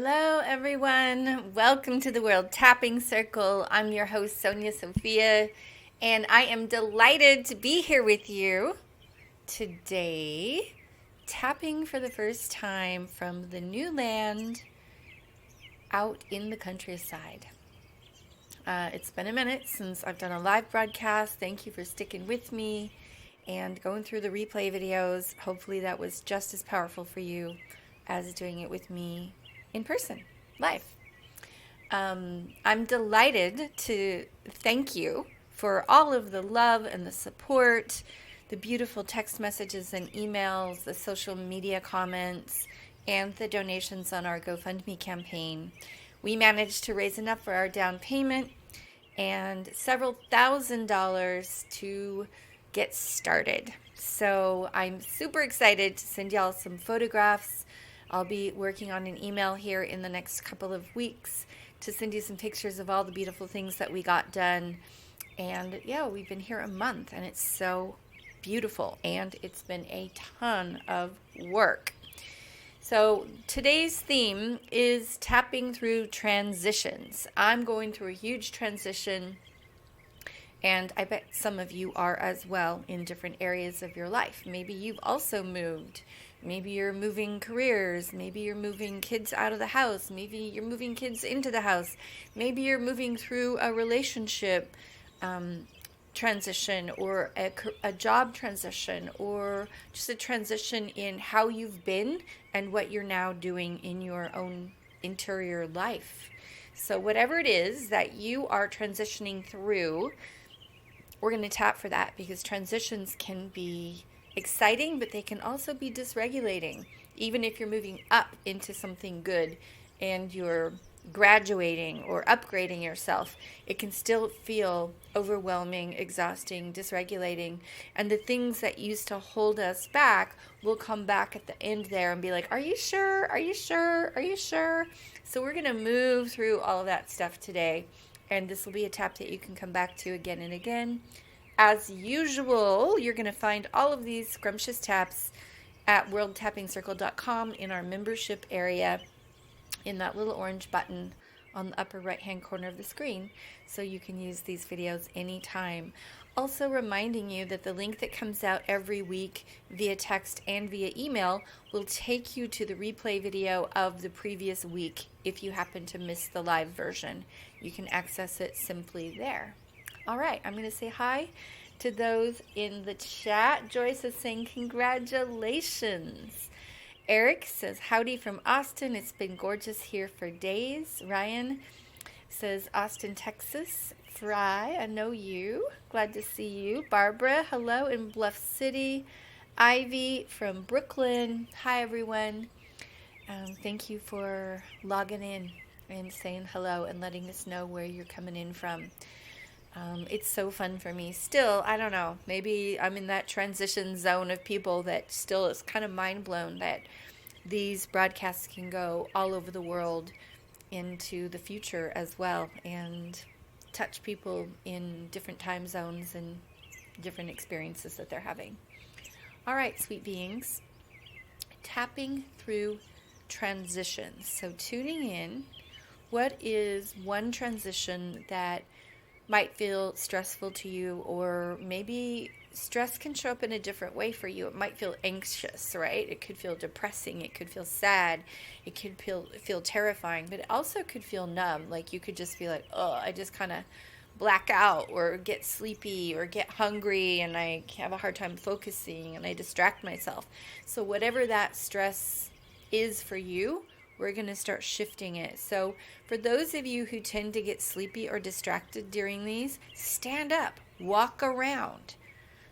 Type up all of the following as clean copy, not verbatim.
Hello, everyone. Welcome to the World Tapping Circle. I'm your host, Sonya Sophia, and I am delighted to be here with you today, tapping for the first time from the new land out in the countryside. It's been a minute since I've done a live broadcast. Thank you for sticking with me and going through the replay videos. Hopefully, that was just as powerful for you as doing it with me in person, live. I'm delighted to thank you for all of the love and the support, the beautiful text messages and emails, the social media comments, and the donations on our GoFundMe campaign. We managed to raise enough for our down payment and several $1,000s to get started. So I'm super excited to send y'all some photographs. I'll be working on an email here in the next couple of weeks to send you some pictures of all the beautiful things that we got done. And yeah, we've been here a month and it's so beautiful and it's been a ton of work. So today's theme is tapping through transitions. I'm going through a huge transition, and I bet some of you are as well in different areas of your life. Maybe you've also moved. Maybe you're moving careers. Maybe you're moving kids out of the house. Maybe you're moving kids into the house. Maybe you're moving through a relationship transition or a job transition, or just a transition in how you've been and what you're now doing in your own interior life. So whatever it is that you are transitioning through, we're going to tap for that, because transitions can be exciting, but they can also be dysregulating. Even if you're moving up into something good and you're graduating or upgrading yourself, it can still feel overwhelming, exhausting, dysregulating. And the things that used to hold us back will come back at the end there and be like, are you sure? Are you sure? Are you sure? So we're going to move through all of that stuff today. And this will be a tap that you can come back to again and again. As usual, you're going to find all of these scrumptious taps at worldtappingcircle.com in our membership area, in that little orange button on the upper right hand corner of the screen, so you can use these videos anytime. Also reminding you that the link that comes out every week via text and via email will take you to the replay video of the previous week if you happen to miss the live version. You can access it simply there. All right, I'm going to say hi to those in the chat. Joyce is saying congratulations. Eric says, howdy from Austin. It's been gorgeous here for days. Ryan says, Austin, Texas. Fry, I know you. Glad to see you. Barbara, hello in Bluff City. Ivy from Brooklyn. Hi, everyone. Thank you for logging in and saying hello and letting us know where you're coming in from. It's so fun for me. Still, I don't know, maybe I'm in that transition zone of people that still is kind of mind blown that these broadcasts can go all over the world into the future as well and touch people in different time zones and different experiences that they're having. All right, sweet beings, tapping through transitions. So tuning in, what is one transition that might feel stressful to you, or maybe stress can show up in a different way for you. It might feel anxious, right? It could feel depressing. It could feel sad. It could feel terrifying, but it also could feel numb. Like you could just be like, oh, I just kind of black out or get sleepy or get hungry and I have a hard time focusing and I distract myself. So whatever that stress is for you, we're going to start shifting it. So for those of you who tend to get sleepy or distracted during these, stand up, walk around.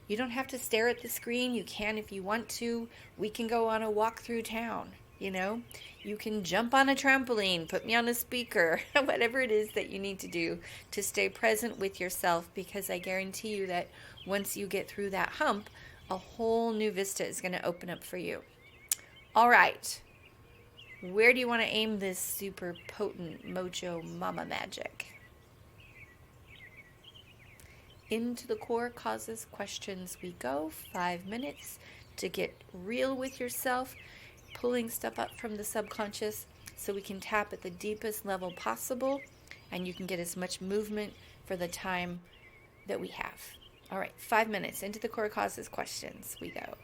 You don't have to stare at the screen. You can if you want to. We can go on a walk through town, you know. You can jump on a trampoline, put me on a speaker, whatever it is that you need to do to stay present with yourself, because I guarantee you that once you get through that hump, a whole new vista is going to open up for you. All right. Where do you want to aim this super potent mojo mama magic? Into the core causes questions we go. 5 minutes to get real with yourself, pulling stuff up from the subconscious so we can tap at the deepest level possible and you can get as much movement for the time that we have. All right, 5 minutes into the core causes questions we go.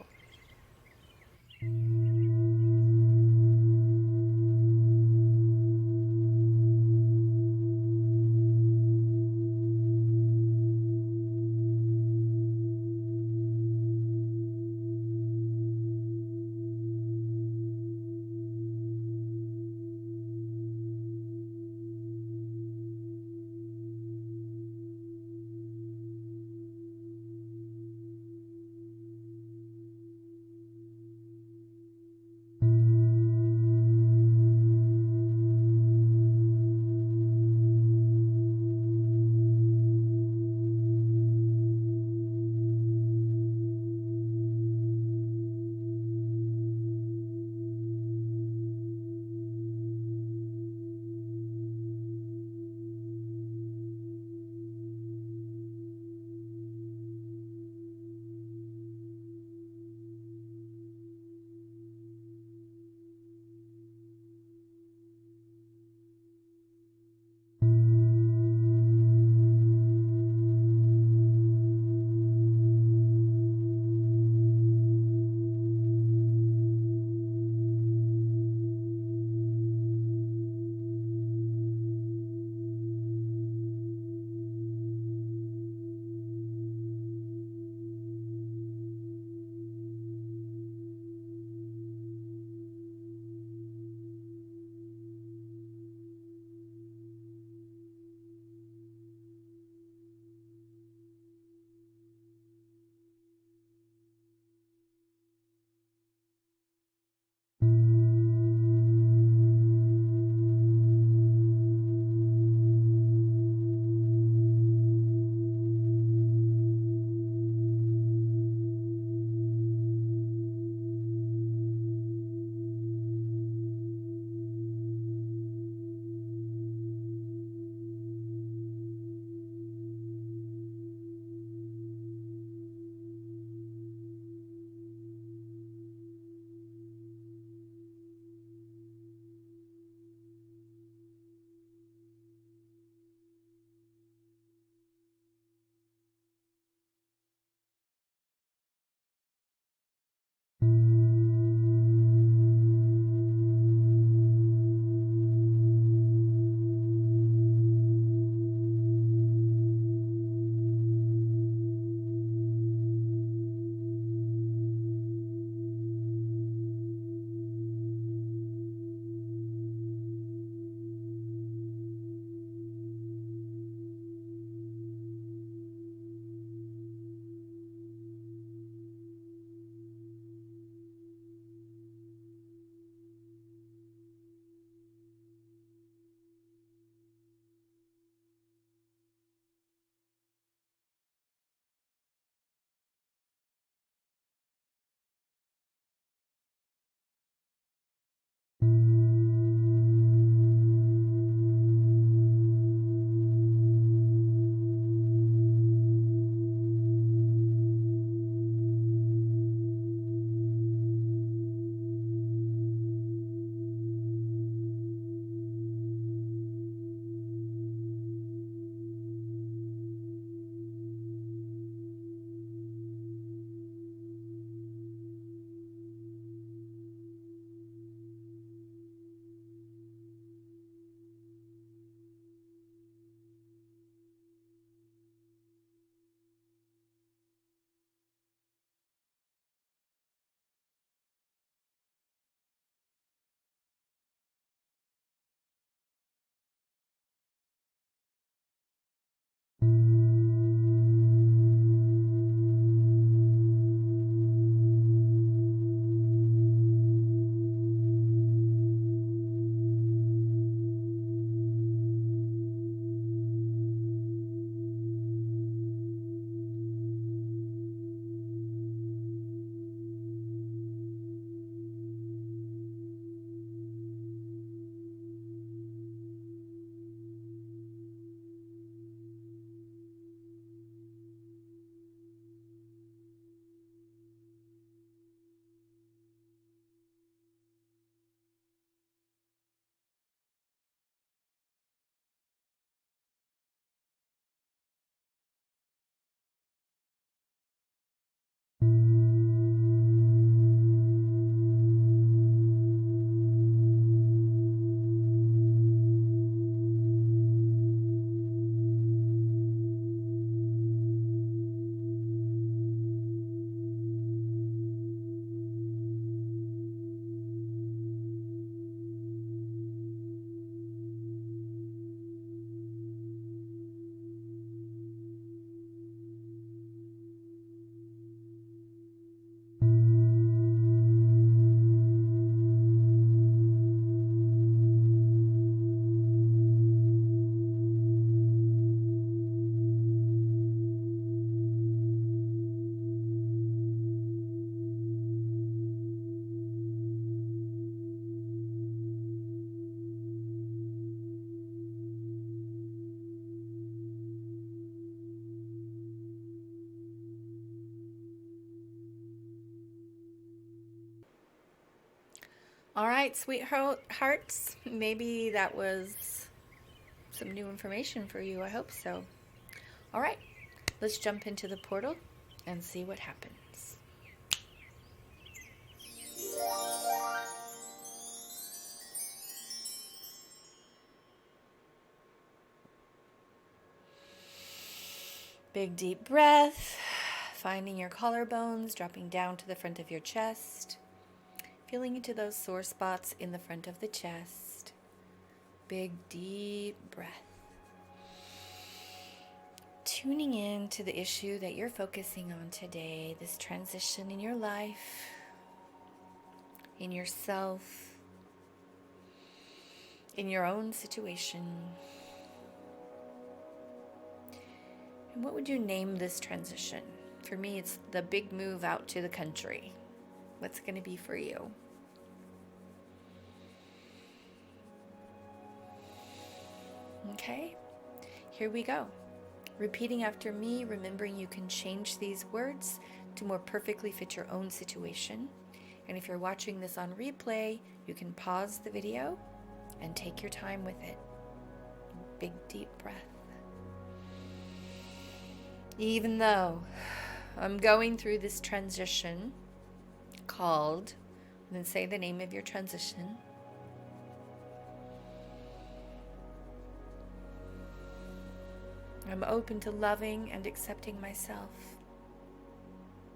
All right, sweethearts. Maybe that was some new information for you. I hope so. All right, let's jump into the portal and see what happens. Big deep breath, finding your collarbones, dropping down to the front of your chest, feeling into those sore spots in the front of the chest. Big deep breath. Tuning in to the issue that you're focusing on today, this transition in your life, in yourself, in your own situation. And what would you name this transition? For me, it's the big move out to the country. What's going to be for you? Okay, here we go. Repeating after me, remembering you can change these words to more perfectly fit your own situation. And if you're watching this on replay, you can pause the video and take your time with it. Big deep breath. Even though I'm going through this transition called, and then say the name of your transition. I'm open to loving and accepting myself.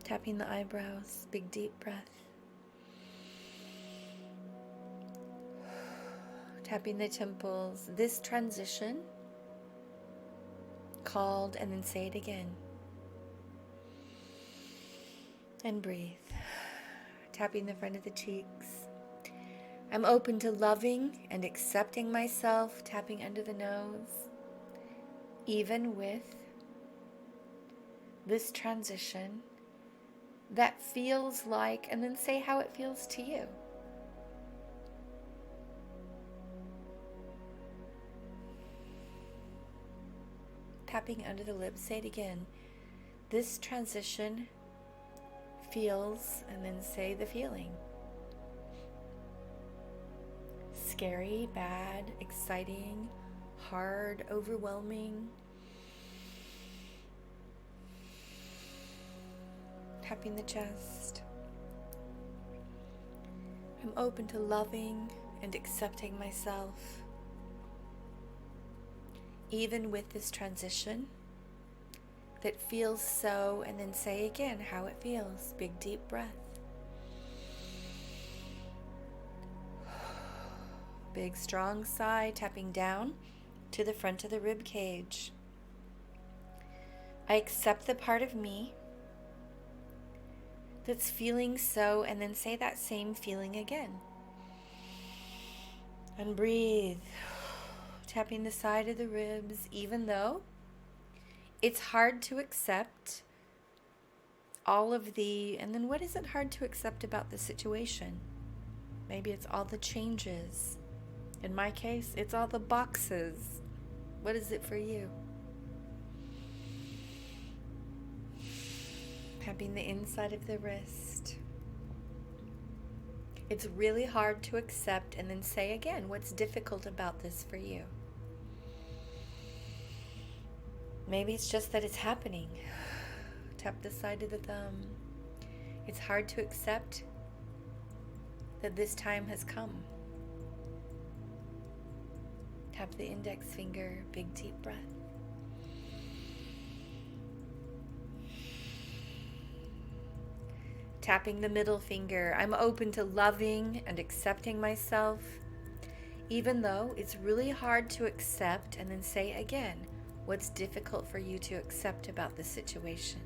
Tapping the eyebrows, big deep breath. Tapping the temples. This transition called, and then say it again. And breathe. Tapping the front of the cheeks. I'm open to loving and accepting myself. Tapping under the nose. Even with this transition that feels like, and then say how it feels to you. Tapping under the lips, say it again. This transition feels, and then say the feeling. Scary, bad, exciting, hard, overwhelming. Tapping the chest. I'm open to loving and accepting myself. Even with this transition that feels so, and then say again how it feels. Big deep breath. Big strong sigh, tapping down to the front of the rib cage. I accept the part of me that's feeling so, and then say that same feeling again. And breathe. Tapping the side of the ribs, even though it's hard to accept all of the, and then what is it hard to accept about the situation? Maybe it's all the changes. In my case, it's all the boxes. What is it for you? Tapping the inside of the wrist. It's really hard to accept, and then say again, what's difficult about this for you? Maybe it's just that it's happening. Tap the side of the thumb. It's hard to accept that this time has come. Tap the index finger, big deep breath. Tapping the middle finger. I'm open to loving and accepting myself, even though it's really hard to accept, and then say again, what's difficult for you to accept about the situation?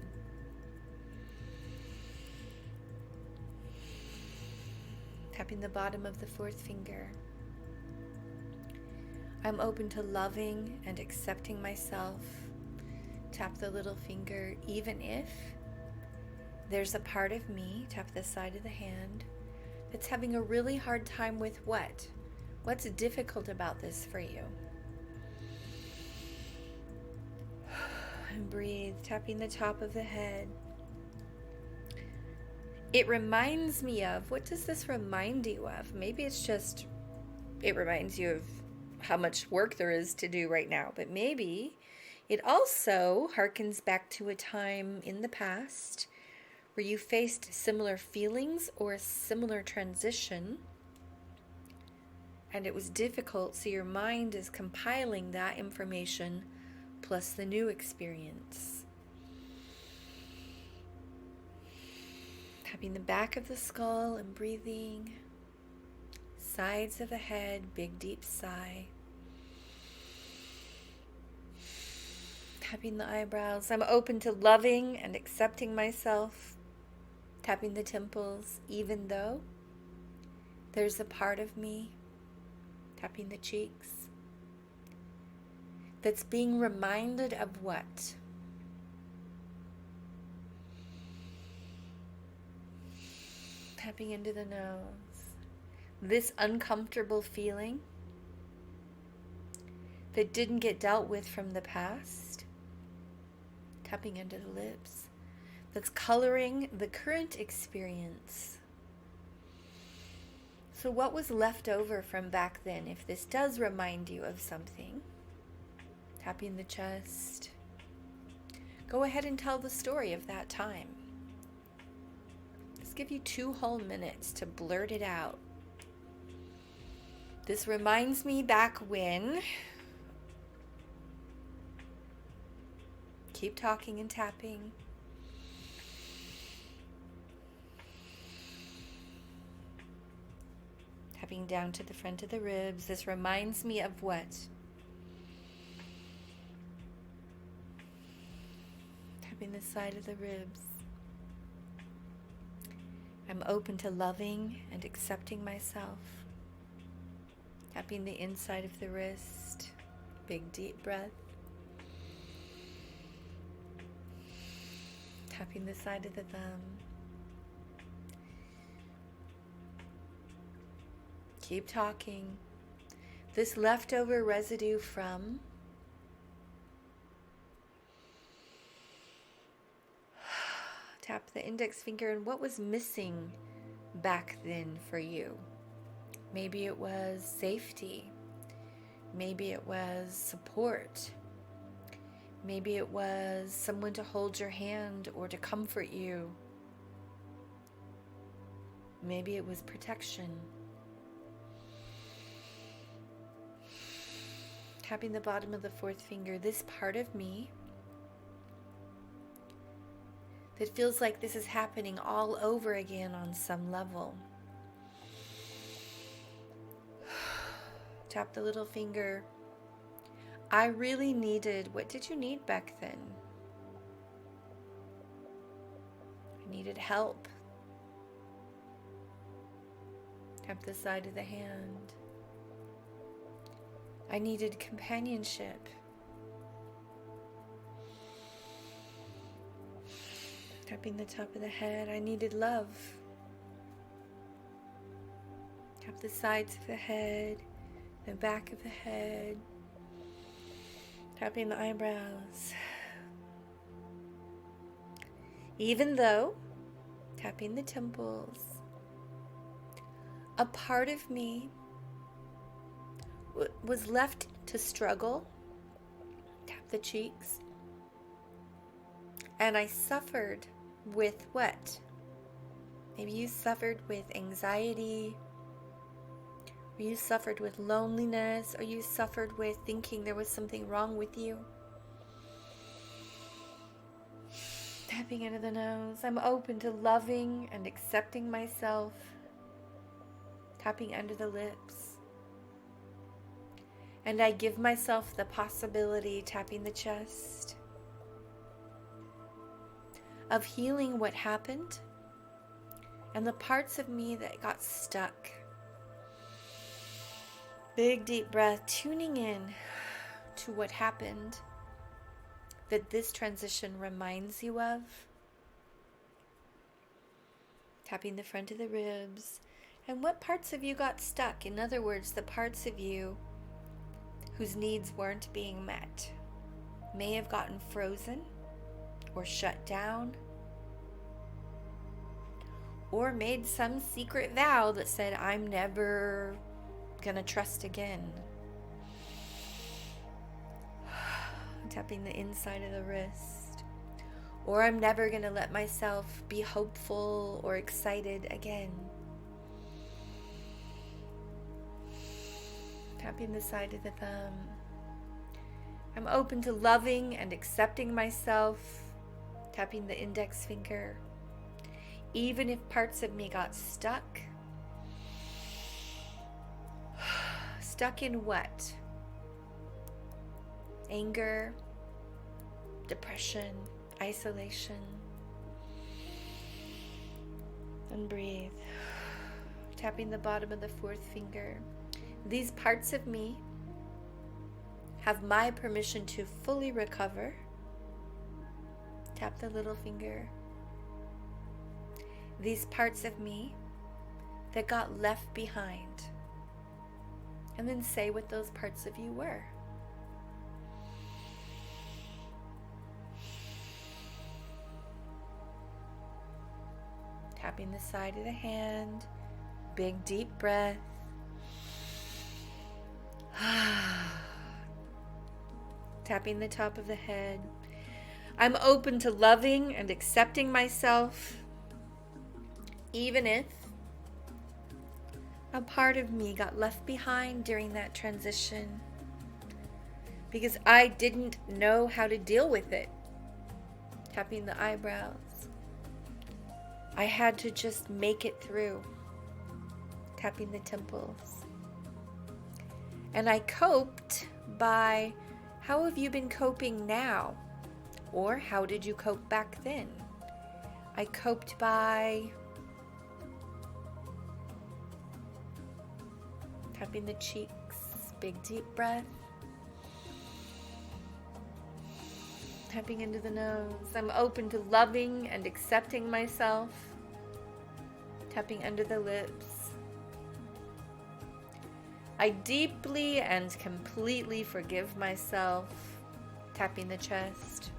Tapping the bottom of the fourth finger. I'm open to loving and accepting myself. Tap the little finger, even if there's a part of me, tap the side of the hand, that's having a really hard time with what? What's difficult about this for you? And breathe, tapping the top of the head. it reminds me of, what does this remind you of? Maybe it's just, it reminds you of how much work there is to do right now, but maybe it also harkens back to a time in the past where you faced similar feelings or a similar transition, and it was difficult, so your mind is compiling that information plus the new experience. Tapping the back of the skull and breathing. Sides of the head, big deep sigh. Tapping the eyebrows. I'm open to loving and accepting myself. Tapping the temples, even though there's a part of me. Tapping the cheeks. That's being reminded of what? Tapping into the nose. This uncomfortable feeling that didn't get dealt with from the past. Tapping into the lips. That's coloring the current experience. So what was left over from back then, if this does remind you of something? Tapping the chest. Go ahead and tell the story of that time. Let's give you 2 whole minutes to blurt it out. This reminds me back when. Keep talking and tapping. Tapping down to the front of the ribs. This reminds me of what? Tapping the side of the ribs. I'm open to loving and accepting myself. Tapping the inside of the wrist. Big deep breath. Tapping the side of the thumb. Keep talking. This leftover residue from. Tap the index finger, and what was missing back then for you? Maybe it was safety. Maybe it was support. Maybe it was someone to hold your hand or to comfort you. Maybe it was protection. Tapping the bottom of the 4th finger, this part of me that feels like this is happening all over again on some level. Tap the little finger. I really needed, what did you need back then? I needed help. Tap the side of the hand. I needed companionship. Tapping the top of the head. I needed love. Tap the sides of the head, the back of the head. Tapping the eyebrows. Even though, tapping the temples. A part of me was left to struggle. Tap the cheeks. And I suffered with what? Maybe you suffered with anxiety, or you suffered with loneliness, or you suffered with thinking there was something wrong with you. Tapping into the nose. I'm open to loving and accepting myself. Tapping under the lips. And I give myself the possibility, tapping the chest, of healing what happened and the parts of me that got stuck. Big deep breath, tuning in to what happened that this transition reminds you of. Tapping the front of the ribs. And what parts of you got stuck? In other words, the parts of you whose needs weren't being met may have gotten frozen or shut down, or made some secret vow that said, I'm never gonna trust again. Tapping the inside of the wrist. Or I'm never gonna let myself be hopeful or excited again. Tapping the side of the thumb. I'm open to loving and accepting myself. Tapping the index finger. Even if parts of me got stuck. Stuck in what? Anger, depression, isolation. And breathe. Tapping the bottom of the fourth finger. These parts of me have my permission to fully recover. Tap the little finger. These parts of me that got left behind. And then say what those parts of you were. Tapping the side of the hand. Big deep breath. Tapping the top of the head. I'm open to loving and accepting myself, even if a part of me got left behind during that transition because I didn't know how to deal with it. Tapping the eyebrows. I had to just make it through. Tapping the temples. And I coped by, how have you been coping now? Or how did you cope back then? I coped by tapping the cheeks, big deep breath. Tapping into the nose. I'm open to loving and accepting myself. Tapping under the lips. I deeply and completely forgive myself. Tapping the chest.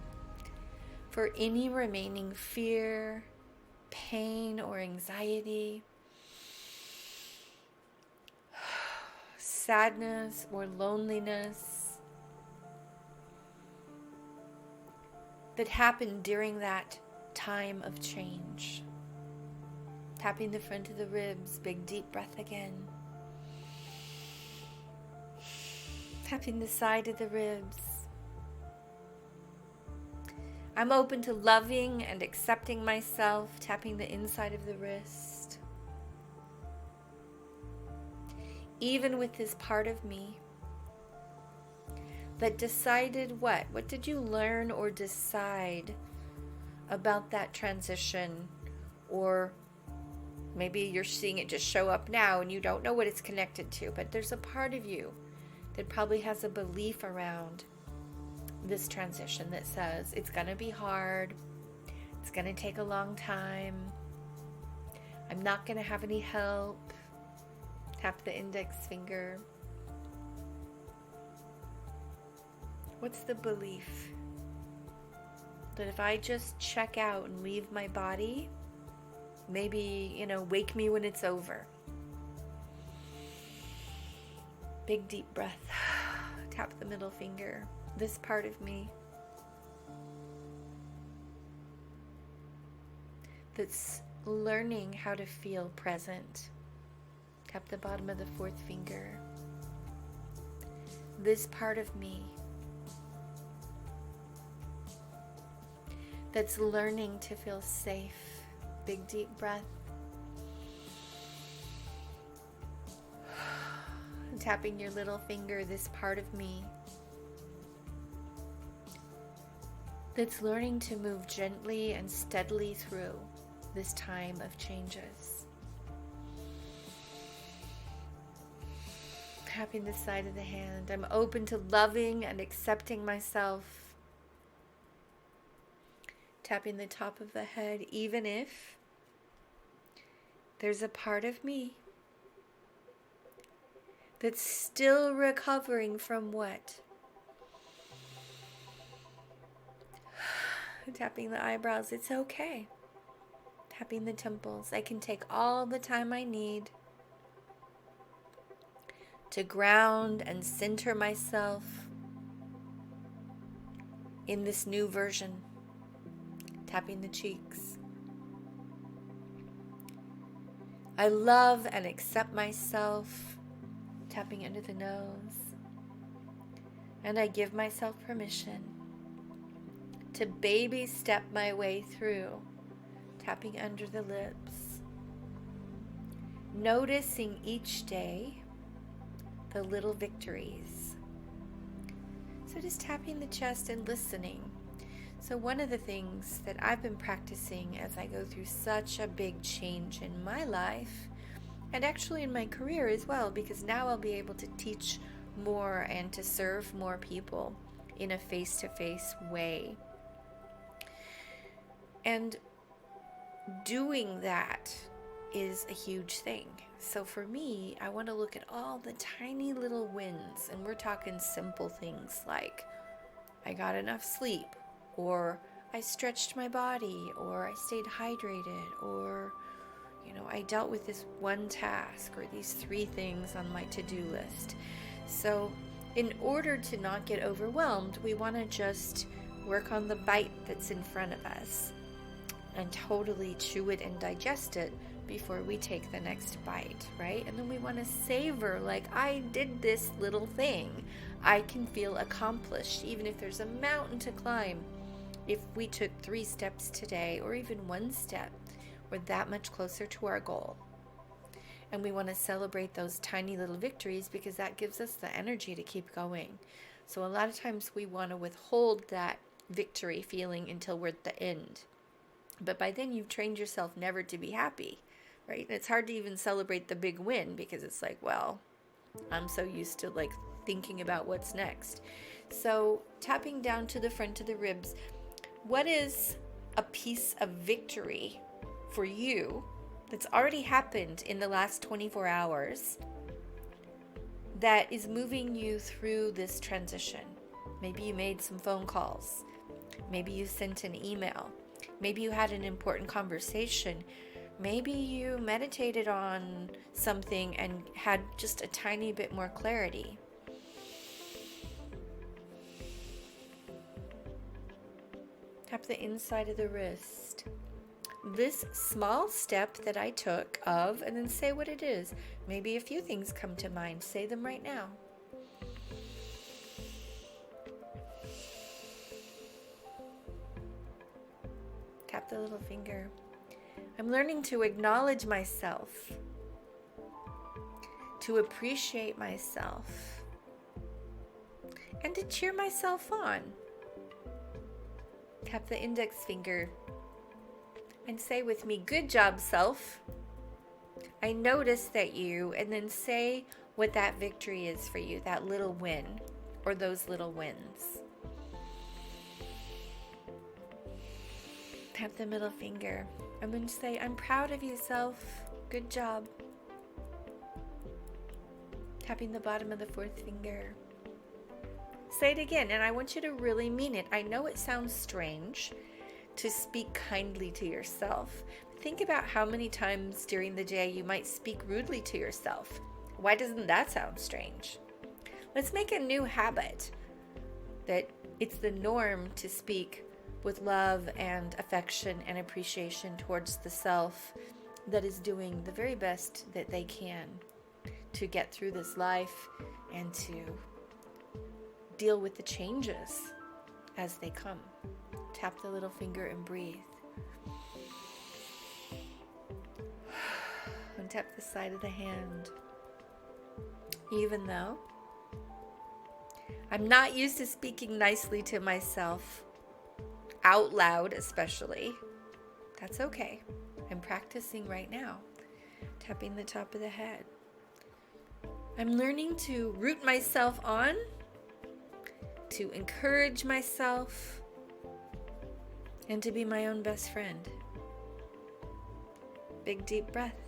For any remaining fear, pain, or anxiety, sadness or loneliness that happened during that time of change. Tapping the front of the ribs, big deep breath again. Tapping the side of the ribs. I'm open to loving and accepting myself, tapping the inside of the wrist. Even with this part of me that decided what? What did you learn or decide about that transition? Or maybe you're seeing it just show up now and you don't know what it's connected to, but there's a part of you that probably has a belief around this transition that says it's going to be hard, it's going to take a long time, I'm not going to have any help. Tap the index finger. What's the belief? That if I just check out and leave my body, maybe, wake me when it's over. Big deep breath. Tap the middle finger. This part of me that's learning how to feel present. Tap the bottom of the fourth finger. This part of me that's learning to feel safe. Big deep breath. Tapping your little finger, this part of me that's learning to move gently and steadily through this time of changes. Tapping the side of the hand. I'm open to loving and accepting myself. Tapping the top of the head, even if there's a part of me that's still recovering from what? Tapping the eyebrows. It's okay. Tapping the temples. I can take all the time I need to ground and center myself in this new version. Tapping the cheeks. I love and accept myself. Tapping under the nose. And I give myself permission to baby step my way through. Tapping under the lips. Noticing each day the little victories. So just tapping the chest and listening. So one of the things that I've been practicing as I go through such a big change in my life, and actually in my career as well, because now I'll be able to teach more and to serve more people in a face-to-face way. And doing that is a huge thing. So for me, I want to look at all the tiny little wins, and we're talking simple things like I got enough sleep, or I stretched my body, or I stayed hydrated, or I dealt with this one task, or these 3 things on my to-do list. So in order to not get overwhelmed, we want to just work on the bite that's in front of us and totally chew it and digest it before we take the next bite, right? And then we want to savor, like, I did this little thing. I can feel accomplished, even if there's a mountain to climb. If we took 3 steps today, or even 1 step, we're that much closer to our goal. And we want to celebrate those tiny little victories because that gives us the energy to keep going. So a lot of times we want to withhold that victory feeling until we're at the end. But by then you've trained yourself never to be happy, right? And it's hard to even celebrate the big win because it's like, well, I'm so used to like thinking about what's next. So tapping down to the front of the ribs, what is a piece of victory for you that's already happened in the last 24 hours that is moving you through this transition? Maybe you made some phone calls. Maybe you sent an email. Maybe you had an important conversation. Maybe you meditated on something and had just a tiny bit more clarity. Tap the inside of the wrist. This small step that I took of, and then say what it is. Maybe a few things come to mind. Say them right now. Tap the little finger. I'm learning to acknowledge myself, to appreciate myself, and to cheer myself on. Tap the index finger and say with me, good job, self. I noticed that you, and then say what that victory is for you, that little win or those little wins. Tap the middle finger. I'm going to say, I'm proud of you, self. Good job. Tapping the bottom of the 4th finger. Say it again, and I want you to really mean it. I know it sounds strange to speak kindly to yourself. Think about how many times during the day you might speak rudely to yourself. Why doesn't that sound strange? Let's make a new habit that it's the norm to speak with love and affection and appreciation towards the self that is doing the very best that they can to get through this life and to deal with the changes as they come. Tap the little finger and breathe. And tap the side of the hand. Even though I'm not used to speaking nicely to myself, out loud especially, that's okay. I'm practicing right now. Tapping the top of the head. I'm learning to root myself on, to encourage myself, and to be my own best friend. Big deep breath.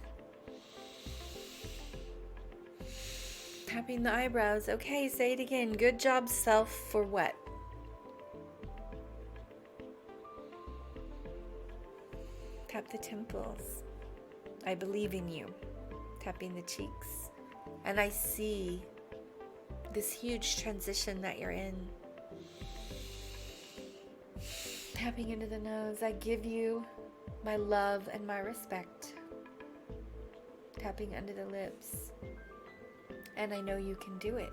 Tapping the eyebrows. Okay, say it again. Good job, self, for what? Tap the temples. I believe in you. Tapping the cheeks. And I see this huge transition that you're in. Tapping into the nose. I give you my love and my respect. Tapping under the lips. And I know you can do it.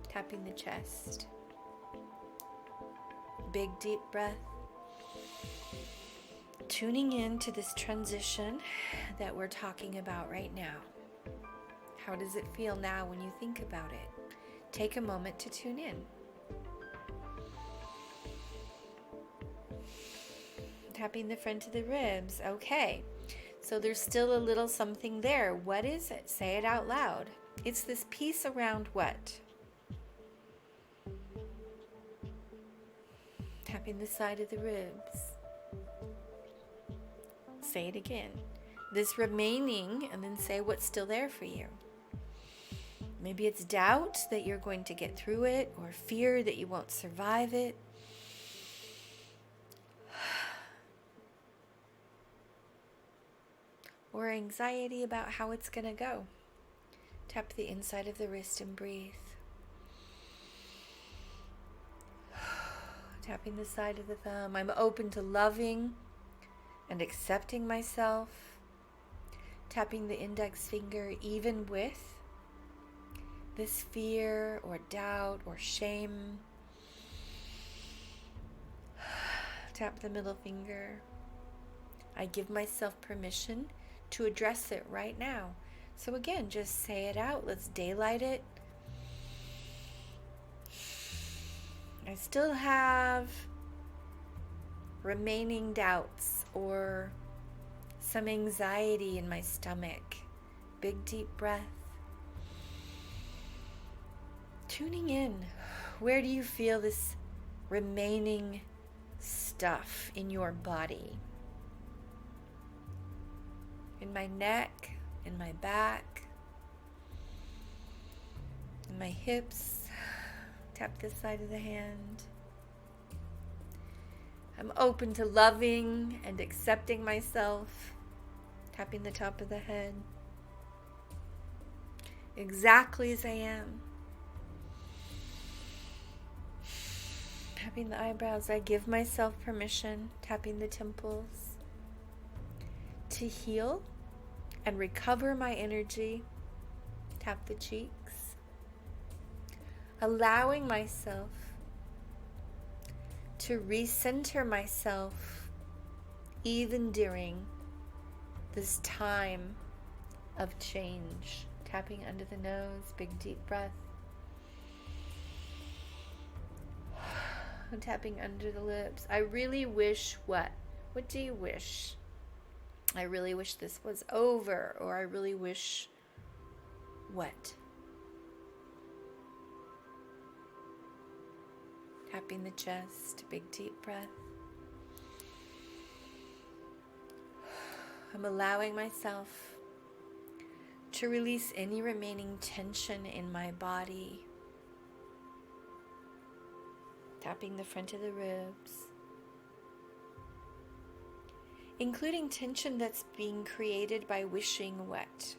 Tapping the chest. Big deep breath. Tuning in to this transition that we're talking about right now. How does it feel now when you think about it? Take a moment to tune in. Tapping the front of the ribs. Okay, so there's still a little something there. What is it? Say it out loud. It's this piece around what? Tapping the side of the ribs. Say it again. This remaining, and then say what's still there for you. Maybe it's doubt that you're going to get through it, or fear that you won't survive it. Or anxiety about how it's going to go. Tap the inside of the wrist and breathe. Tapping the side of the thumb. I'm open to loving and accepting myself. Tapping the index finger, even with this fear or doubt or shame. Tap the middle finger. I give myself permission to address it right now. So again, just say it out. Let's daylight it. I still have remaining doubts or some anxiety in my stomach. Big deep breath. Tuning in. Where do you feel this remaining stuff in your body? In my neck, in my back, in my hips. Tap this side of the hand. I'm open to loving and accepting myself. Tapping the top of the head. Exactly as I am. Tapping the eyebrows. I give myself permission. Tapping the temples. To heal and recover my energy. Tap the cheeks. Allowing myself to recenter myself even during this time of change. Tapping under the nose, big deep breath. Tapping under the lips. I really wish what? What do you wish? I really wish this was over, or I really wish what? Tapping the chest, big deep breath. I'm allowing myself to release any remaining tension in my body. Tapping the front of the ribs. Including tension that's being created by wishing what?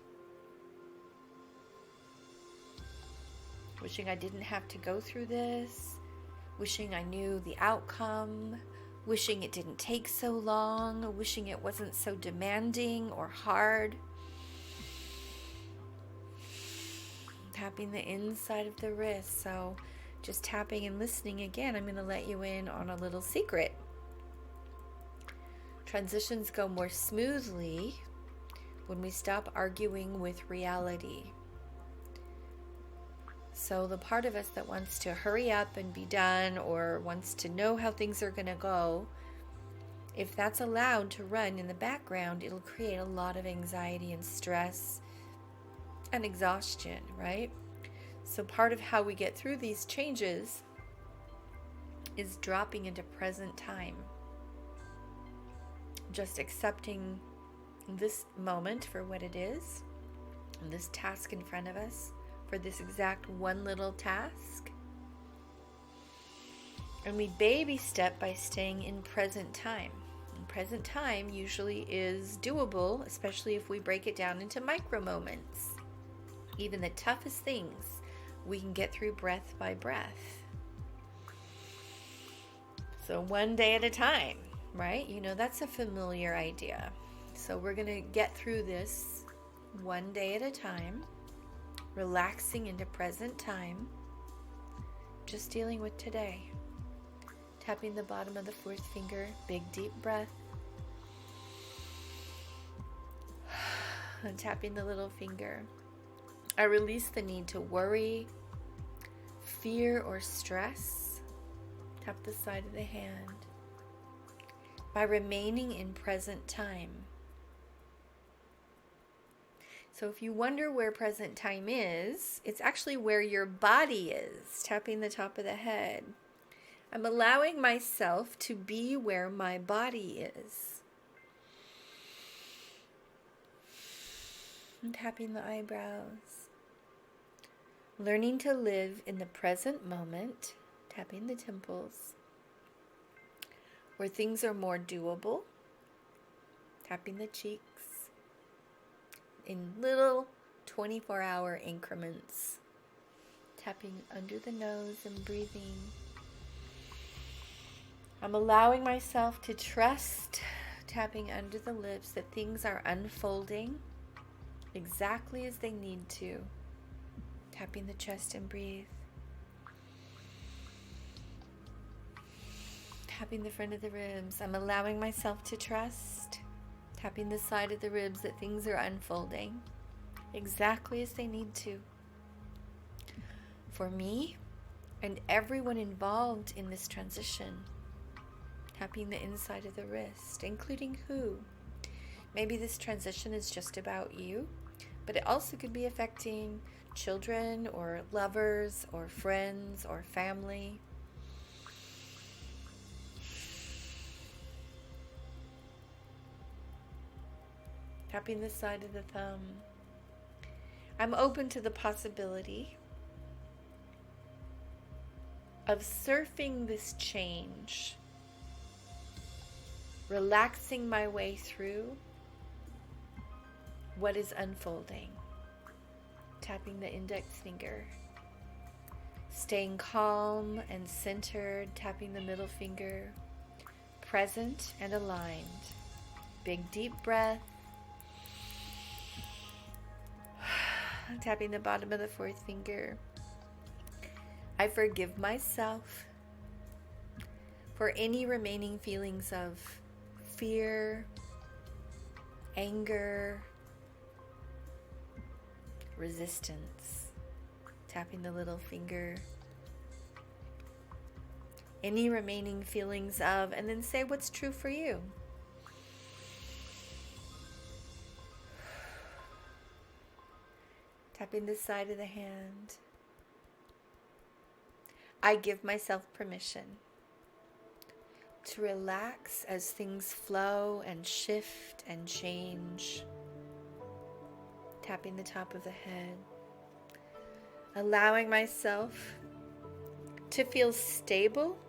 Wishing I didn't have to go through this. Wishing I knew the outcome. Wishing it didn't take so long. Wishing it wasn't so demanding or hard. Tapping the inside of the wrist. So just tapping and listening again. I'm going to let you in on a little secret. Transitions go more smoothly when we stop arguing with reality. So the part of us that wants to hurry up and be done, or wants to know how things are going to go, if that's allowed to run in the background, it'll create a lot of anxiety and stress and exhaustion, right? So part of how we get through these changes is dropping into present time. Just accepting this moment for what it is, and this task in front of us, for this exact one little task. And we baby step by staying in present time. And present time usually is doable, especially if we break it down into micro moments. Even the toughest things we can get through breath by breath. So one day at a time, right? That's a familiar idea. So we're going to get through this one day at a time, relaxing into present time, just dealing with today. Tapping the bottom of the fourth finger, big deep breath. And tapping the little finger. I release the need to worry, fear, or stress. Tap the side of the hand. By remaining in present time. So if you wonder where present time is, it's actually where your body is. Tapping the top of the head. I'm allowing myself to be where my body is. And tapping the eyebrows. Learning to live in the present moment. Tapping the temples. Where things are more doable. Tapping the cheeks. In little 24-hour increments. Tapping under the nose and breathing. I'm allowing myself to trust, tapping under the lips, that things are unfolding exactly as they need to. Tapping the chest and breathe. Tapping the front of the ribs. I'm allowing myself to trust, tapping the side of the ribs, that things are unfolding exactly as they need to. For me and everyone involved in this transition. Tapping the inside of the wrist, including who. Maybe this transition is just about you, but it also could be affecting children or lovers or friends or family. Tapping the side of the thumb. I'm open to the possibility of surfing this change, relaxing my way through what is unfolding. Tapping the index finger. Staying calm and centered, tapping the middle finger. Present and aligned. Big deep breath. Tapping the bottom of the fourth finger. I forgive myself for any remaining feelings of fear, anger, resistance. Tapping the little finger. Any remaining feelings of, and then say what's true for you. Tapping the side of the hand. I give myself permission to relax as things flow and shift and change. Tapping the top of the head. Allowing myself to feel stable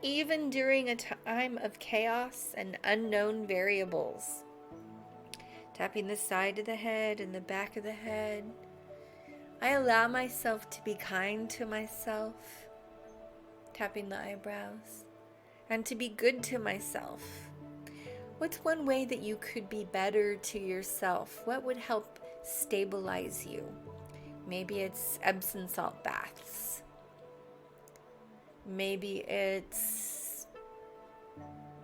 even during a time of chaos and unknown variables. Tapping the side of the head and the back of the head. I allow myself to be kind to myself. Tapping the eyebrows. And to be good to myself. What's one way that you could be better to yourself? What would help stabilize you? Maybe it's Epsom salt baths. Maybe it's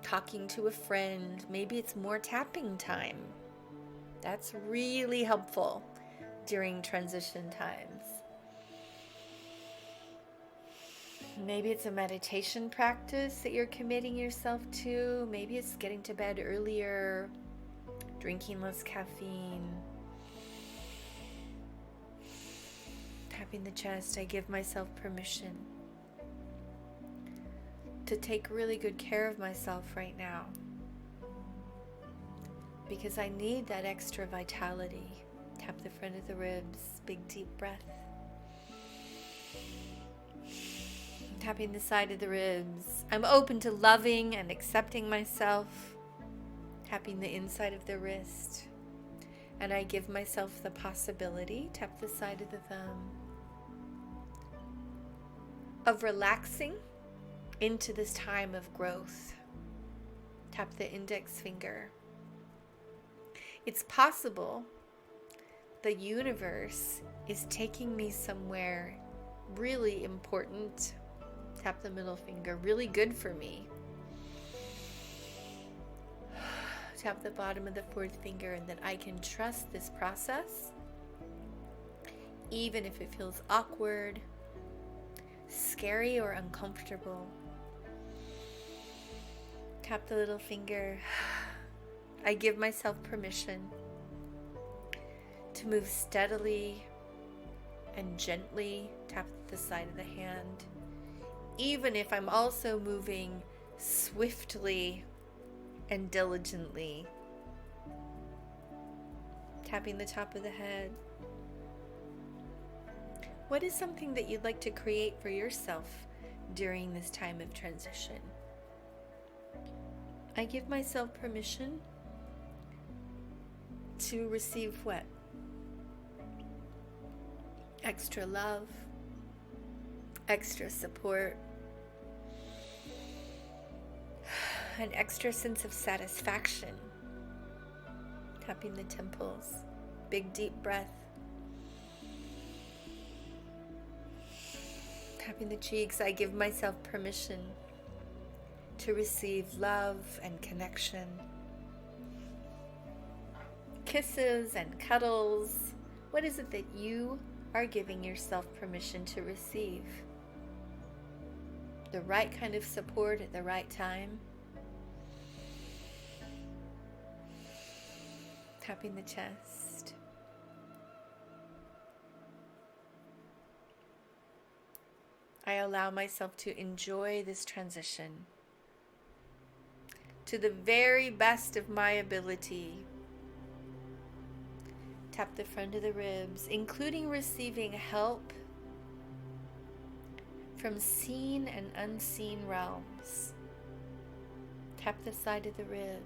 talking to a friend. Maybe it's more tapping time. That's really helpful during transition times. Maybe it's a meditation practice that you're committing yourself to. Maybe it's getting to bed earlier, drinking less caffeine. Tapping the chest, I give myself permission to take really good care of myself right now, because I need that extra vitality. Tap the front of the ribs, big deep breath. Tapping the side of the ribs. I'm open to loving and accepting myself. tapping the inside of the wrist. And I give myself the possibility, tap the side of the thumb, of relaxing into this time of growth. Tap the index finger. It's possible the universe is taking me somewhere really important. Tap the middle finger, really good for me. Tap the bottom of the fourth finger, and that I can trust this process, even if it feels awkward, scary, or uncomfortable. Tap the little finger. I give myself permission to move steadily and gently. Tap the side of the hand, even if I'm also moving swiftly and diligently. Tapping the top of the head. What is something that you'd like to create for yourself during this time of transition? I give myself permission to receive what? Extra love, extra support, an extra sense of satisfaction. Tapping the temples, big deep breath. Tapping the cheeks, I give myself permission to receive love and connection. Kisses and cuddles. What is it that you are giving yourself permission to receive? The right kind of support at the right time. Tapping the chest. I allow myself to enjoy this transition to the very best of my ability. Tap the front of the ribs, including receiving help from seen and unseen realms. Tap the side of the ribs.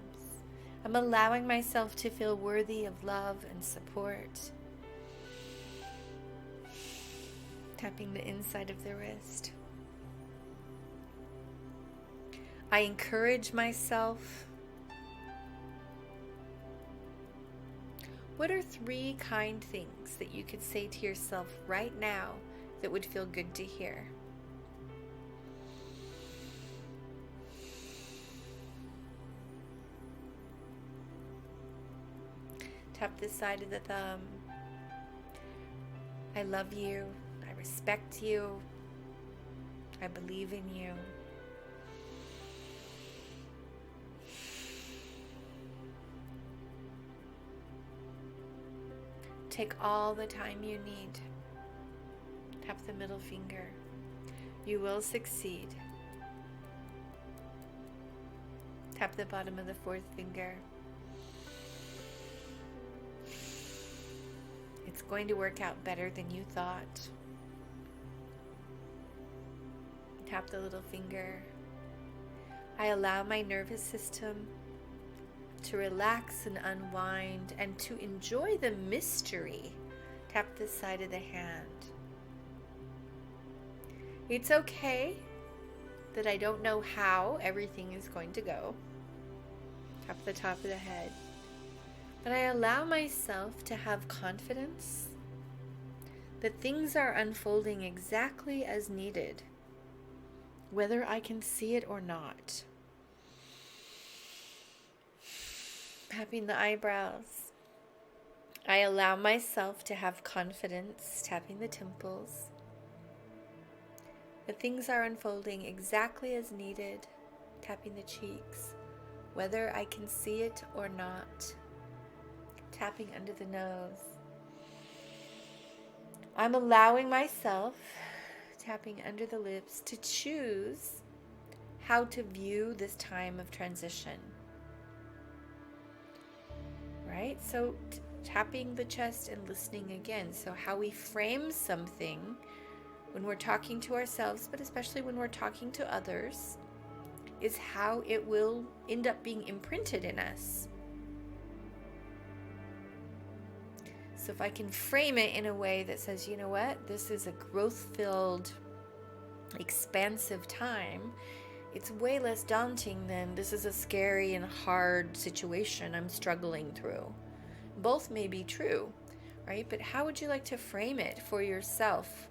I'm allowing myself to feel worthy of love and support. Tapping the inside of the wrist. I encourage myself. What are 3 kind things that you could say to yourself right now that would feel good to hear? Tap the side of the thumb. I love you. I respect you. I believe in you. Take all the time you need. Tap the middle finger. You will succeed. Tap the bottom of the fourth finger. It's going to work out better than you thought. Tap the little finger. I allow my nervous system to relax and unwind and to enjoy the mystery. Tap the side of the hand. It's okay that I don't know how everything is going to go. Tap the top of the head. But I allow myself to have confidence that things are unfolding exactly as needed, whether I can see it or not. Tapping the eyebrows. I allow myself to have confidence, tapping the temples, that things are unfolding exactly as needed, tapping the cheeks, whether I can see it or not. Tapping under the nose. I'm allowing myself, tapping under the lips, to choose how to view this time of transition. Right? So tapping the chest and listening again. So how we frame something when we're talking to ourselves, but especially when we're talking to others, is how it will end up being imprinted in us. So if I can frame it in a way that says, you know what, this is a growth-filled, expansive time, it's way less daunting than this is a scary and hard situation I'm struggling through. Both may be true, right? But how would you like to frame it for yourself?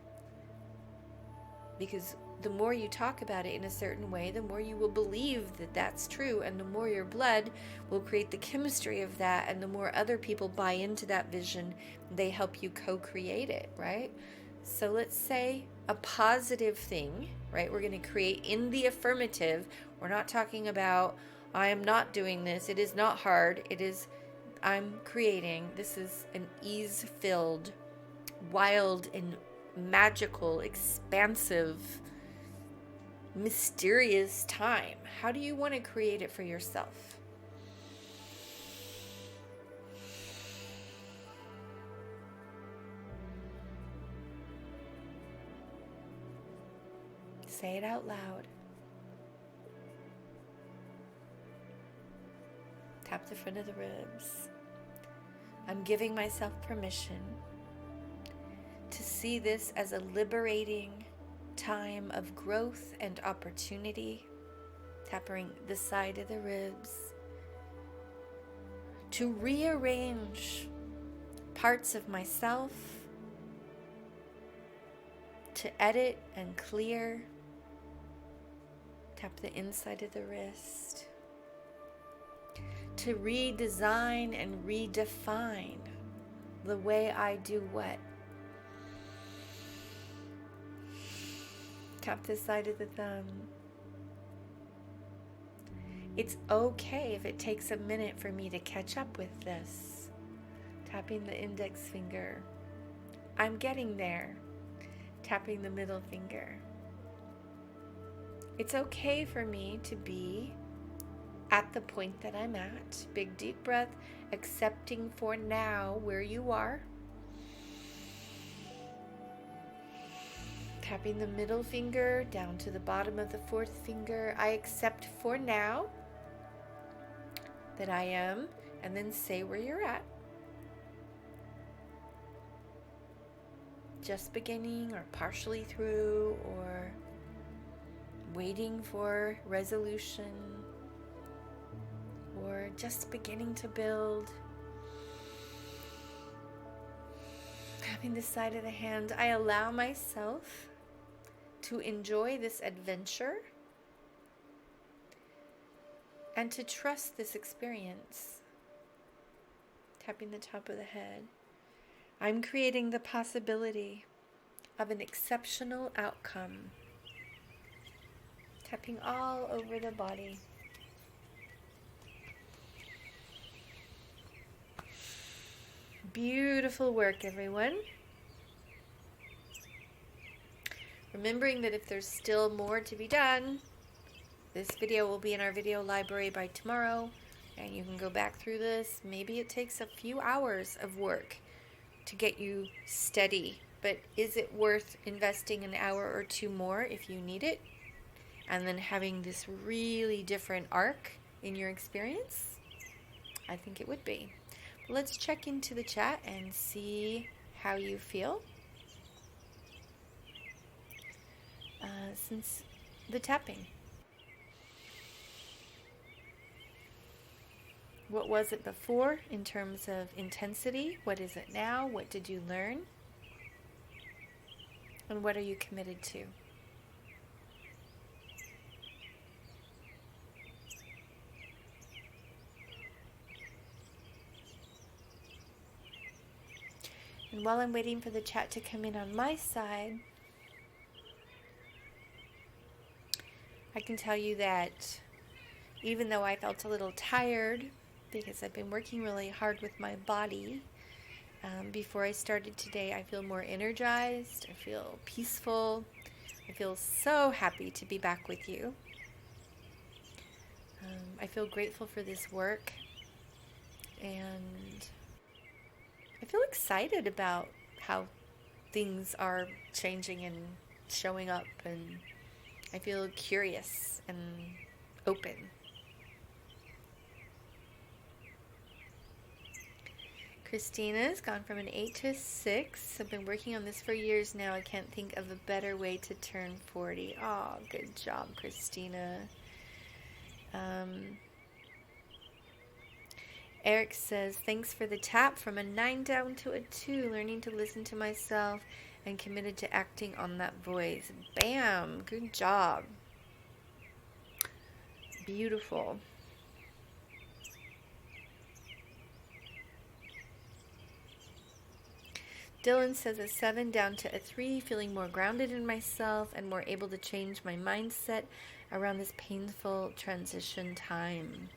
Because the more you talk about it in a certain way, the more you will believe that that's true, and the more your blood will create the chemistry of that, and the more other people buy into that vision, they help you co-create it, right? So let's say a positive thing, right? We're going to create in the affirmative. We're not talking about, I am not doing this. It is not hard. It is, I'm creating. This is an ease-filled, wild, and magical, expansive, mysterious time. How do you want to create it for yourself? Say it out loud. Tap the front of the ribs. I'm giving myself permission to see this as a liberating time of growth and opportunity. Tapping the side of the ribs. To rearrange parts of myself. To edit and clear. Tap the inside of the wrist. To redesign and redefine the way I do what. Tap the side of the thumb. It's okay if it takes a minute for me to catch up with this. Tapping the index finger. I'm getting there. Tapping the middle finger. It's okay for me to be at the point that I'm at. Big deep breath, accepting for now where you are. Tapping the middle finger down to the bottom of the fourth finger. I accept for now that I am, and then say where you're at. Just beginning or partially through or waiting for resolution or just beginning to build. Tapping the side of the hand. I allow myself to enjoy this adventure and to trust this experience. Tapping the top of the head. I'm creating the possibility of an exceptional outcome. Tapping all over the body. Beautiful work, everyone. Remembering that if there's still more to be done, this video will be in our video library by tomorrow, and you can go back through this. Maybe it takes a few hours of work to get you steady, but is it worth investing an hour or two more if you need it, and then having this really different arc in your experience? I think it would be. Let's check into the chat and see how you feel since the tapping. What was it before in terms of intensity? What is it now? What did you learn? And what are you committed to? And while I'm waiting for the chat to come in on my side, I can tell you that even though I felt a little tired because I've been working really hard with my body, before I started today, I feel more energized, I feel peaceful, I feel so happy to be back with you. I feel grateful for this work, and I feel excited about how things are changing and showing up, and I feel curious and open. Christina's gone from an 8 to a 6. I've been working on this for years now. I can't think of a better way to turn 40. Oh, good job, Christina. Eric says, thanks for the tap, from a 9 down to a 2, learning to listen to myself and committed to acting on that voice. Bam! Good job. Beautiful. Dylan says a 7 down to a 3, feeling more grounded in myself and more able to change my mindset around this painful transition time.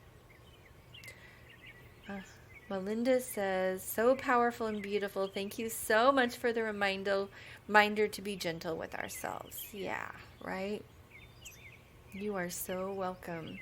Melinda says, so powerful and beautiful. Thank you so much for the reminder to be gentle with ourselves. Yeah, right? You are so welcome.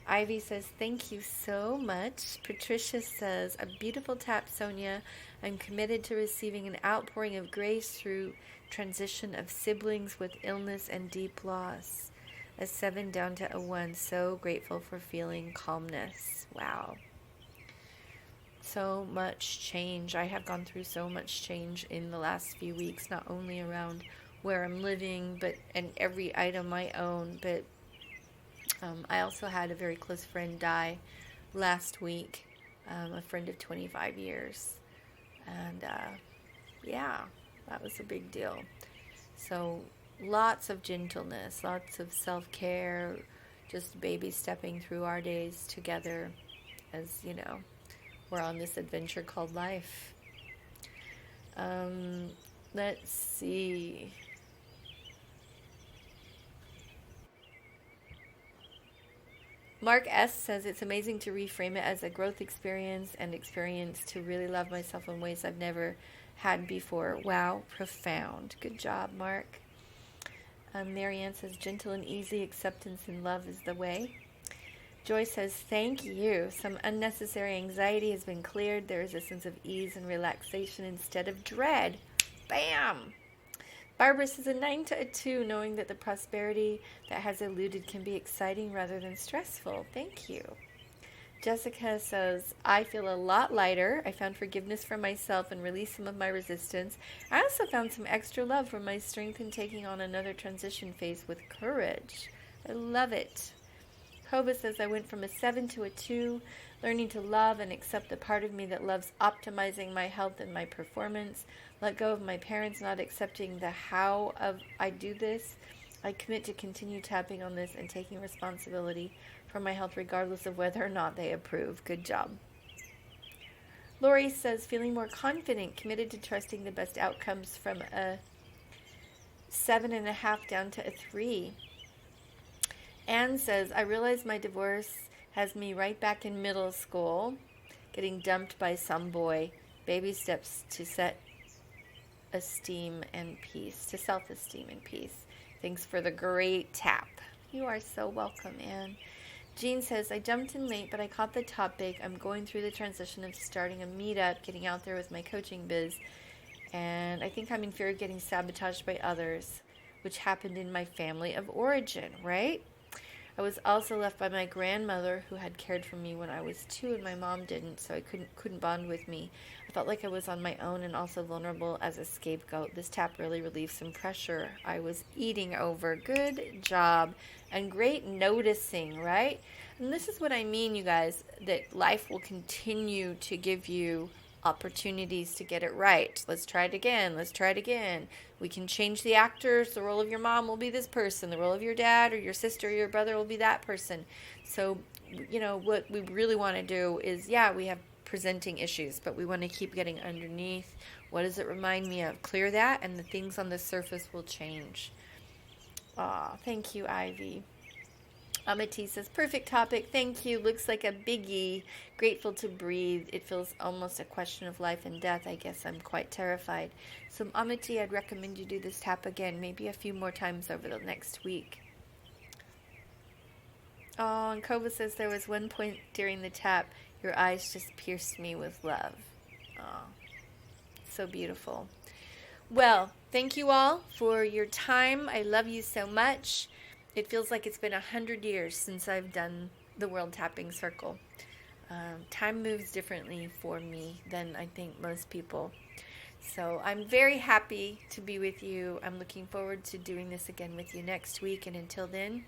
Ivy says, thank you so much. Patricia says, a beautiful tap, Sonya. I'm committed to receiving an outpouring of grace through transition of siblings with illness and deep loss. A 7 down to a 1. So grateful for feeling calmness. Wow. So much change. I have gone through so much change in the last few weeks, not only around where I'm living, and every item I own, but I also had a very close friend die last week, a friend of 25 years. And yeah, that was a big deal. So lots of gentleness, lots of self-care, just baby stepping through our days together as, we're on this adventure called life. Let's see. Mark S. says, it's amazing to reframe it as a growth experience and experience to really love myself in ways I've never had before. Wow, profound. Good job, Mark. Marianne says, gentle and easy acceptance and love is the way. Joy says, thank you. Some unnecessary anxiety has been cleared. There is a sense of ease and relaxation instead of dread. Bam! Barbara says, a 9 to a 2, knowing that the prosperity that has eluded can be exciting rather than stressful. Thank you. Jessica says, I feel a lot lighter. I found forgiveness for myself and released some of my resistance. I also found some extra love for my strength in taking on another transition phase with courage. I love it. Hoba says, I went from a 7 to a 2, learning to love and accept the part of me that loves optimizing my health and my performance. Let go of my parents not accepting the how of I do this. I commit to continue tapping on this and taking responsibility for my health regardless of whether or not they approve. Good job. Lori says, feeling more confident, committed to trusting the best outcomes, from a 7.5 down to a 3. Anne says, I realize my divorce has me right back in middle school, getting dumped by some boy. Baby steps to self-esteem and peace. Thanks for the great tap. You are so welcome, Anne. Jean says, I jumped in late, but I caught the topic. I'm going through the transition of starting a meetup, getting out there with my coaching biz, and I think I'm in fear of getting sabotaged by others, which happened in my family of origin, right? I was also left by my grandmother, who had cared for me when I was 2 and my mom didn't, so I couldn't bond with me. I felt like I was on my own and also vulnerable as a scapegoat. This tap really relieved some pressure I was eating over. Good job. And great noticing, right? And this is what I mean, you guys, that life will continue to give you opportunities to get it right. Let's try it again. We can change the actors. The role of your mom will be this person. The role of your dad or your sister or your brother will be that person. So, what we really want to do is, we have presenting issues, but we want to keep getting underneath. What does it remind me of? Clear that, and the things on the surface will change. Thank you, Ivy. Amity says, perfect topic. Thank you. Looks like a biggie. Grateful to breathe. It feels almost a question of life and death. I guess I'm quite terrified. So, Amity, I'd recommend you do this tap again, maybe a few more times over the next week. Oh, and Kova says, there was one point during the tap, your eyes just pierced me with love. Oh, so beautiful. Well, thank you all for your time. I love you so much. It feels like it's been 100 years since I've done the World Tapping Circle. Time moves differently for me than I think most people. So I'm very happy to be with you. I'm looking forward to doing this again with you next week. And until then,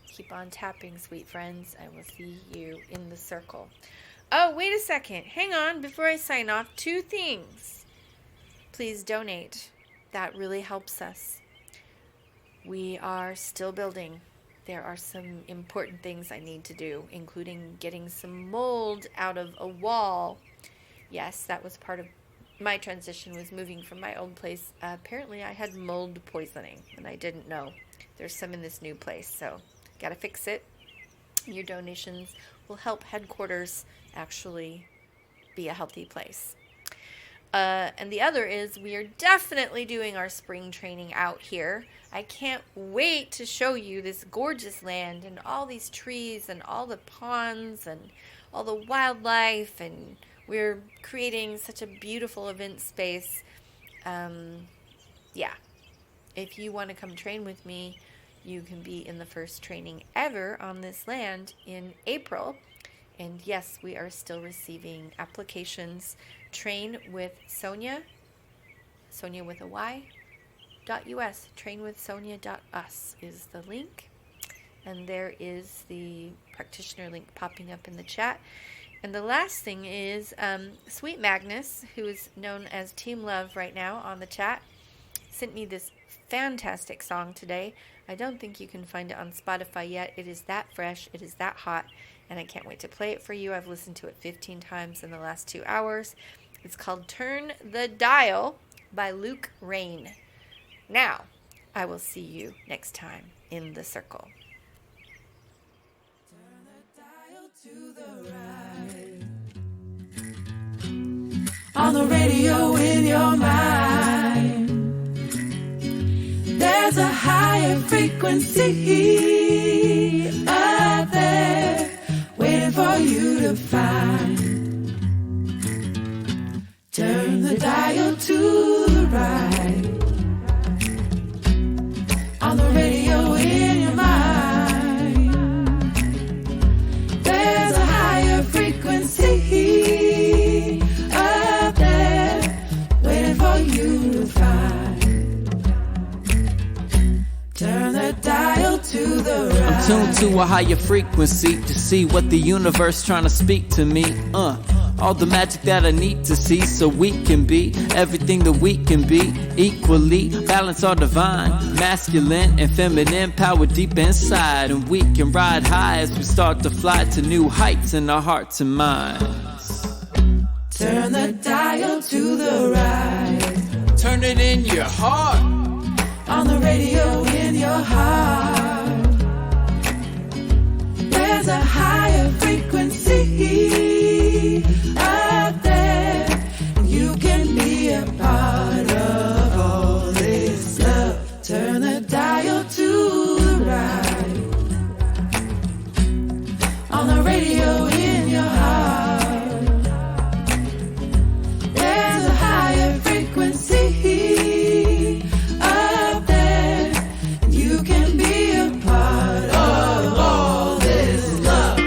keep on tapping, sweet friends. I will see you in the circle. Oh, wait a second. Hang on. Before I sign off, 2 things. Please donate. That really helps us. We are still building. There are some important things I need to do, including getting some mold out of a wall. Yes, that was part of my transition, was moving from my old place. Apparently I had mold poisoning and I didn't know. There's some in this new place, so gotta fix it. Your donations will help headquarters actually be a healthy place. And the other is we are definitely doing our spring training out here. I can't wait to show you this gorgeous land and all these trees and all the ponds and all the wildlife, and we're creating such a beautiful event space. Yeah, if you want to come train with me, you can be in the first training ever on this land in April. And yes, we are still receiving applications. Train with Sonya, Sonya with a Y, .us. Trainwithsonya.us is the link. And there is the practitioner link popping up in the chat. And the last thing is Sweet Magnus, who is known as Team Love right now on the chat, sent me this fantastic song today. I don't think you can find it on Spotify yet. It is that fresh. It is that hot. And I can't wait to play it for you. I've listened to it 15 times in the last 2 hours. It's called Turn the Dial by Luke Rain. Now, I will see you next time in the circle. Turn the dial to the right. On the radio in your mind, there's a higher frequency out there waiting for you to find. Turn the dial to the right. On the radio in your mind, there's a higher frequency up there waiting for you to find. Turn the dial to the right. I'm tuned to a higher frequency to see what the universe trying to speak to me. All the magic that I need to see so we can be everything that we can be. Equally, balance our divine, masculine and feminine power deep inside. And we can ride high as we start to fly to new heights in our hearts and minds. Turn the dial to the right. Turn it in your heart. On the radio in your heart, there's a higher frequency out there. You can be a part of all this love. Turn the dial to the right. On the radio in your heart, there's a higher frequency up there. You can be a part of all this love.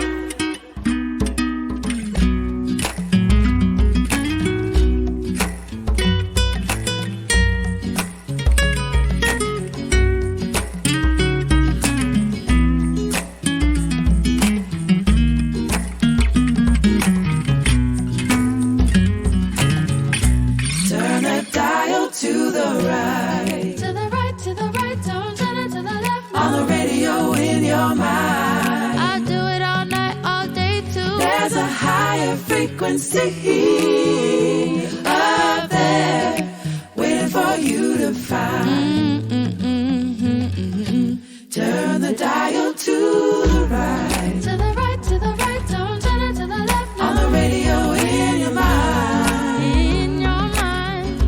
Turn the dial to the right. To the right, to the right, don't turn it to the left. On the radio in your mind, I do it all night, all day too. there's a higher frequency up there waiting for you to find. Turn the dial to the right. To the right, don't turn it to the left. On the radio in your mind, In your mind,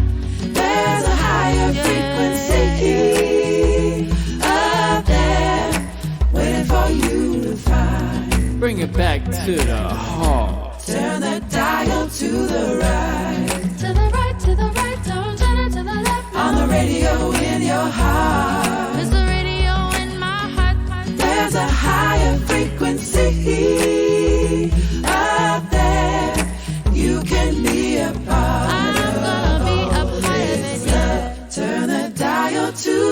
there's a higher frequency up there waiting for you to find. Bring it back to the heart. Turn the dial to the right. to the right, don't turn it to the left. On the radio in your heart, There's the radio in my heart. there's a higher frequency up to